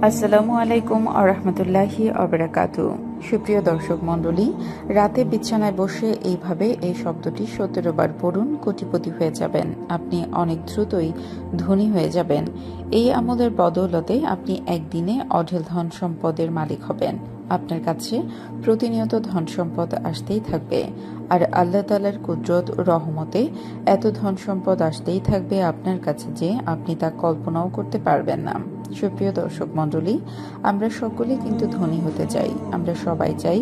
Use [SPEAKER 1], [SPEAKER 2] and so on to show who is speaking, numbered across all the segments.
[SPEAKER 1] আসসালামু আলাইকুম আরহামতুল্লাহি আবরাকাতু। সুপ্রিয় দর্শক মণ্ডলী, রাতে বিছানায় বসে এইভাবে এই শব্দটি 17 বার পড়ুন, কোটিপতি হয়ে যাবেন। আপনি অনেক দ্রুতই ধনী হয়ে যাবেন। এই আমলের বদৌলতে আপনি একদিনে অঢেল ধন সম্পদের মালিক হবেন। আপনার কাছে প্রতিনিয়ত ধন সম্পদ আসতেই থাকবে, আর আল্লাহ তাআলার কুদরত রহমতে এত ধন সম্পদ আসতেই থাকবে আপনার কাছে যে আপনি তা কল্পনাও করতে পারবেন না। সুপ্রিয় দর্শক মণ্ডলী, আমরা সকলে কিন্তু ধনী হতে চাই। আমরা সবাই চাই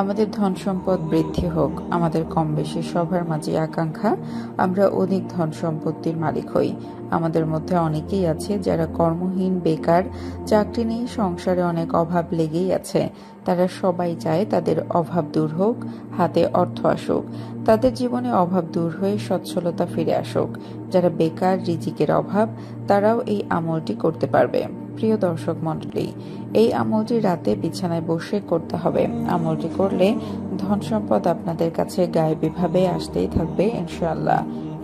[SPEAKER 1] আমাদের ধন সম্পদ বৃদ্ধি হোক। আমাদের কম বেশি সবার মাঝে আকাঙ্ক্ষা আমরা অধিক ধন সম্পত্তির মালিক হই। আমাদের মধ্যে অনেকেই আছে যারা কর্মহীন, বেকার, চাকরি নেই, সংসারে অনেক অভাব লেগেই আছে। তারা সবাই চায় তাদের অভাব দূর হোক, হাতে অর্থ আসুক, তাদের জীবনে অভাব দূর হয়ে সচ্ছলতা ফিরে আসুক। যারা বেকার, রিজিকের অভাব, তারাও এই আমলটি করতে পারবে। প্রিয় দর্শক মণ্ডলী, এই আমলটি রাতে বিছানায় বসে করতে হবে। আমলটি করলে ধন সম্পদ আপনাদের কাছে গায়েবীভাবে আসতেই থাকবে ইনশাআল্লাহ।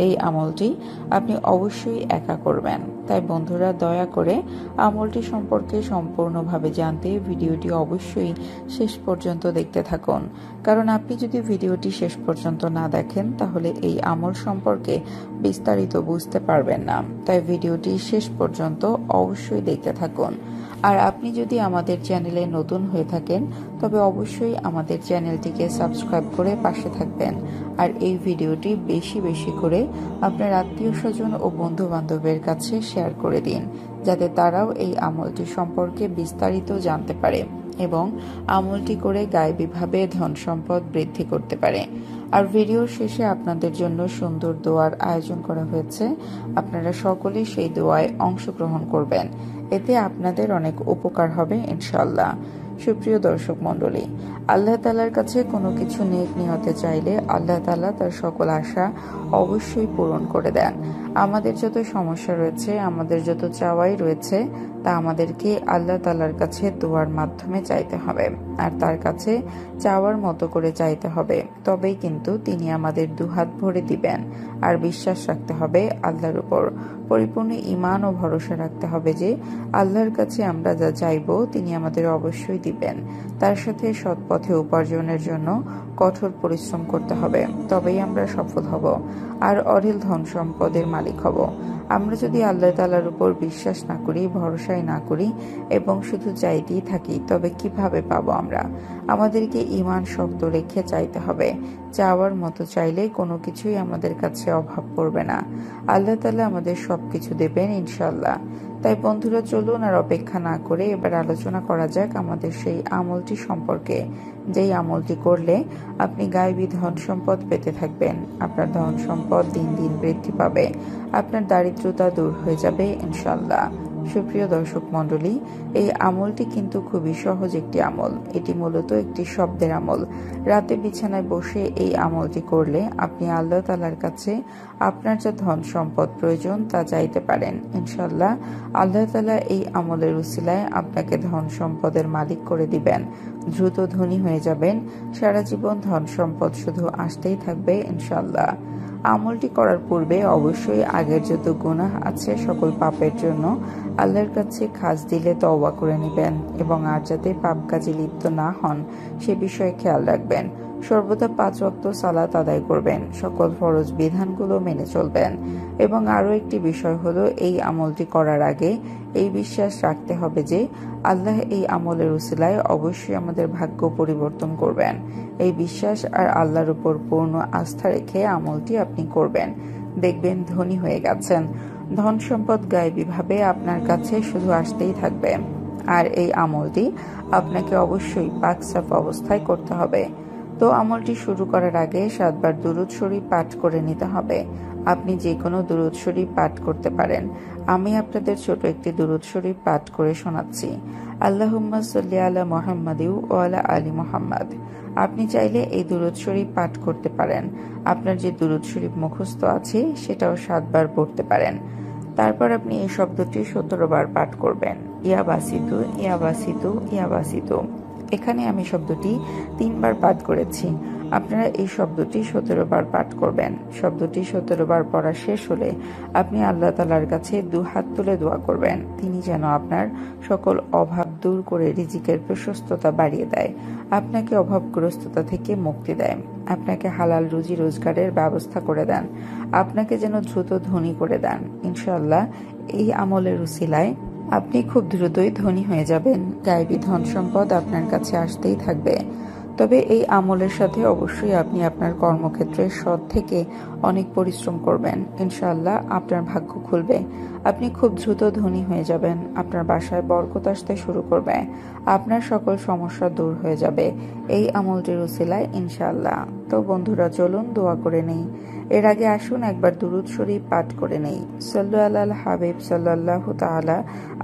[SPEAKER 1] এই আমলটি আপনি অবশ্যই একা করবেন। তাই বন্ধুরা, দয়া করে আমলটি সম্পর্কে সম্পূর্ণভাবে জানতে ভিডিওটি অবশ্যই শেষ পর্যন্ত দেখতে থাকুন। কারণ আপনি যদি ভিডিওটি শেষ পর্যন্ত না দেখেন তাহলে এই আমল সম্পর্কে বিস্তারিত বুঝতে পারবেন না। তাই ভিডিওটি শেষ পর্যন্ত অবশ্যই দেখতে থাকুন। আর আপনি যদি আমাদের চ্যানেলে নতুন হয়ে থাকেন তবে অবশ্যই আমাদের চ্যানেলটিকে সাবস্ক্রাইব করে পাশে থাকবেন। আর এই ভিডিওটি বেশি বেশি করে আপনার আত্মীয় স্বজন ও বন্ধু বান্ধবের কাছে শেয়ার করে দিন, যাতে তারাও এই আমলটি সম্পর্কে বিস্তারিত জানতে পারে এবং আমলটি করে গায়েবীভাবে ধন সম্পদ বৃদ্ধি করতে পারে। আর ভিডিওর শেষে আপনাদের জন্য সুন্দর দোয়ার আয়োজন করা হয়েছে। আপনারা সকলেই সেই দোয়ায় অংশগ্রহণ করবেন। এতে আপনাদের অনেক উপকার হবে ইনশাআল্লাহ। সুপ্রিয় দর্শক মণ্ডলী, আল্লাহ তাআলার কাছে কোনো কিছু নেক নিয়তে চাইলে আল্লাহ তাআলা তার সকল আশা অবশ্যই পূরণ করে দেন। আমাদের যত সমস্যা রয়েছে, আমাদের যত চাওয়াই রয়েছে, তা আমাদেরকে আল্লাহ তাআলার কাছে দোয়ার মাধ্যমে চাইতে হবে। আর তার কাছে চাওয়ার মতো করে চাইতে হবে, তবেই কিন্তু তিনি আমাদের দুহাত ভরে দিবেন। আর বিশ্বাস রাখতে হবে আল্লাহর উপর, পরিপূর্ণ ঈমান ও ভরসা রাখতে হবে যে আল্লাহর কাছে আমরা যা চাইবো তিনি আমাদের অবশ্যই দিবেন। তার সাথে সৎ পথে উপার্জনের জন্য কঠোর পরিশ্রম করতে হবে, তবেই আমরা সফল হব আর অঢেল ধন সম্পদের মালিক হব। আমরা যদি আল্লাহ তাআলার উপর বিশ্বাস না করি, ভরসাই না করি এবং শুধু চাইতেই থাকি, তবে কিভাবে পাবো আমরা? আমাদেরকে ঈমান শক্ত রেখে চাইতে হবে। চাওয়ার মতো চাইলে কোনো কিছুই আমাদের কাছে অভাব পড়বে না। আল্লাহ তাআলা আমাদের সবকিছু দেবেন ইনশাআল্লাহ। তাই বন্ধুরা, চলুন আর অপেক্ষা না করে এবার আলোচনা করা যাক আমাদের সেই আমলটি সম্পর্কে, যেই আমলটি করলে আপনি গায়েবী ধন সম্পদ পেতে থাকবেন। আপনার ধন সম্পদ দিন দিন বৃদ্ধি পাবে, আপনার দারিদ্রতা দূর হয়ে যাবে ইনশাআল্লাহ। সুপ্রিয় দর্শক মণ্ডলী, এই আমলটি কিন্তু খুবই সহজ একটি আমল। এটি মূলত একটি শব্দের আমল। রাতে বিছানায় বসে এই আমলটি করলে আপনি আল্লাহ তাআলার কাছে আপনার যা ধন সম্পদ প্রয়োজন তা চাইতে পারেন ইনশাআল্লাহ। আল্লাহ তাআলা এই আমলের উসিলায় আপনাকে ধন সম্পদের মালিক করে দিবেন। দ্রুত ধনী হয়ে যাবেন। সারা জীবন ধন সম্পদ শুধু আসতেই থাকবে ইনশাআল্লাহ। আমলটি করার পূর্বে অবশ্যই আগের যত গুনাহ আছে সকল পাপের জন্য আল্লাহর কাছে খাস দিলে তওবা করে নেবেন এবং আর যাতে পাপ কাজে লিপ্ত না হন সে বিষয়ে খেয়াল রাখবেন। সর্বদা 5 ওয়াক্ত সালাত আদায় করবেন, সকল ফরজ বিধানগুলো মেনে চলবেন। এবং আরও একটি বিষয় হলো, এই আমলটি করার আগে এই বিশ্বাস রাখতে হবে যে আল্লাহ এই আমলের উসিলায় অবশ্যই আমাদের ভাগ্য পরিবর্তন করবেন। এই বিশ্বাস আর আল্লাহর উপর পূর্ণ আস্থা রেখে আমলটি আপনি করবেন, দেখবেন ধনী হয়ে গেছেন। ধন সম্পদ গায়েবীভাবে আপনার কাছে শুধু আসতেই থাকবে। আর এই আমলটি আপনাকে অবশ্যই পাক সাফ অবস্থায় করতে হবে। তো আমলটি শুরু করার আগে 7 বার দুরূদ শরীফ পাঠ করে নিতে হবে। আপনি যে কোনো দুরূদ শরীফ পাঠ করতে পারেন। আমি আপনাদের ছোট একটি দুরূদ শরীফ পাঠ করে শোনাচ্ছি। আল্লাহুম্মা সাল্লি আলা মুহাম্মাদিন ওয়া আলা আলি মুহাম্মাদ। আপনি চাইলে এই দুরূদ শরীফ পাঠ করতে পারেন। আপনার যে দুরূদ শরীফ মুখস্থ আছে সেটাও 7 বার পড়তে পারেন। তারপর আপনি এই শব্দটি 17 বার পাঠ করবেন, ইয়াবাসিতু ইয়াবাসিতু ইয়াবাসিতু। এখানে আমি শব্দটি 3 বার পাঠ করেছি, আপনারা এই শব্দটি 17 বার পাঠ করবেন। শব্দটি 17 বার পড়া শেষ হলে আপনি আল্লাহ তাআলার কাছে 2 হাত তুলে দোয়া করবেন, তিনি যেন আপনার সকল অভাব দূর করে রিজিকের প্রশস্ততা বাড়িয়ে দেয়, আপনাকে অভাবগ্রস্ততা থেকে মুক্তি দেয়, আপনাকে হালাল রুজি রোজগারের ব্যবস্থা করে দেন, আপনাকে যেন দ্রুত ধনী করে দেন। ইনশাআল্লাহ এই আমলের উসিলায় আপনি খুব দ্রুতই ধনী হয়ে যাবেন, গায়েবী ধন সম্পদ আপনার কাছে আসতেই থাকবে। তবে এই আমলের সাথে অবশ্যই আপনি আপনার কর্মক্ষেত্রে সৎ থেকে অনেক পরিশ্রম করবেন, ইনশাআল্লাহ আপনার ভাগ্য খুলবে, আপনি খুব দ্রুত ধনী হয়ে যাবেন, আপনার বাসায় বরকত আসতে শুরু করবে, আপনার সকল সমস্যা দূর হয়ে যাবে এই আমলটির উসিলায় ইনশাআল্লাহ। তো বন্ধুরা, চলুন দোয়া করে নেই। এর আগে আসুন একবার দুরুদ শরীফ পাঠ করে নেই। সাল্লু আলাল হাবিব সাল্লাল্লাহু তাআলা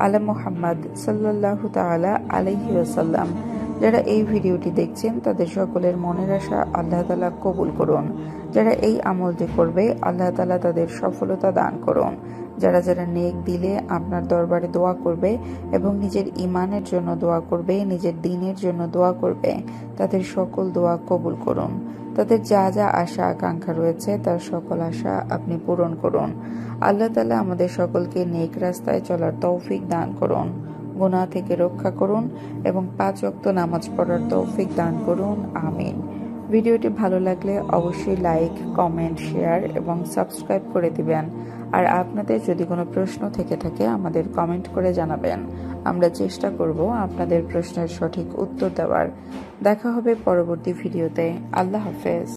[SPEAKER 1] আলা মুহাম্মদ সাল্লাল্লাহু তাআলা আলাইহি ওয়াসাল্লাম। যারা এই ভিডিওটি দেখছেন তাদের সকলের মনের আশা আল্লাহ তাআলা কবুল করুন। যারা এই আমলটি করবে আল্লাহ তাআলা তাদের সফলতা দান করুন। যারা যারা নেক দিলে আপনার দরবারে দোয়া করবে এবং নিজের ইমানের জন্য দোয়া করবে, নিজের দ্বীনের জন্য দোয়া করবে, তাদের সকল দোয়া কবুল করুন। তাদের যা যা আশা আকাঙ্ক্ষা রয়েছে তার সকল আশা আপনি পূরণ করুন। আল্লাহ তাআলা আমাদের সকলকে নেক রাস্তায় চলার তৌফিক দান করুন, গুনাহ থেকে রক্ষা করুন এবং 5 ওয়াক্ত নামাজ পড়ার তৌফিক দান করুন, আমিন। ভিডিওটি ভালো লাগলে অবশ্যই লাইক, কমেন্ট, শেয়ার এবং সাবস্ক্রাইব করে দিবেন। আর আপনাদের যদি কোনো প্রশ্ন থেকে থাকে আমাদের কমেন্ট করে জানাবেন, আমরা চেষ্টা করব আপনাদের প্রশ্নের সঠিক উত্তর দেওয়ার। দেখা হবে পরবর্তী ভিডিওতে। আল্লাহ হাফেজ।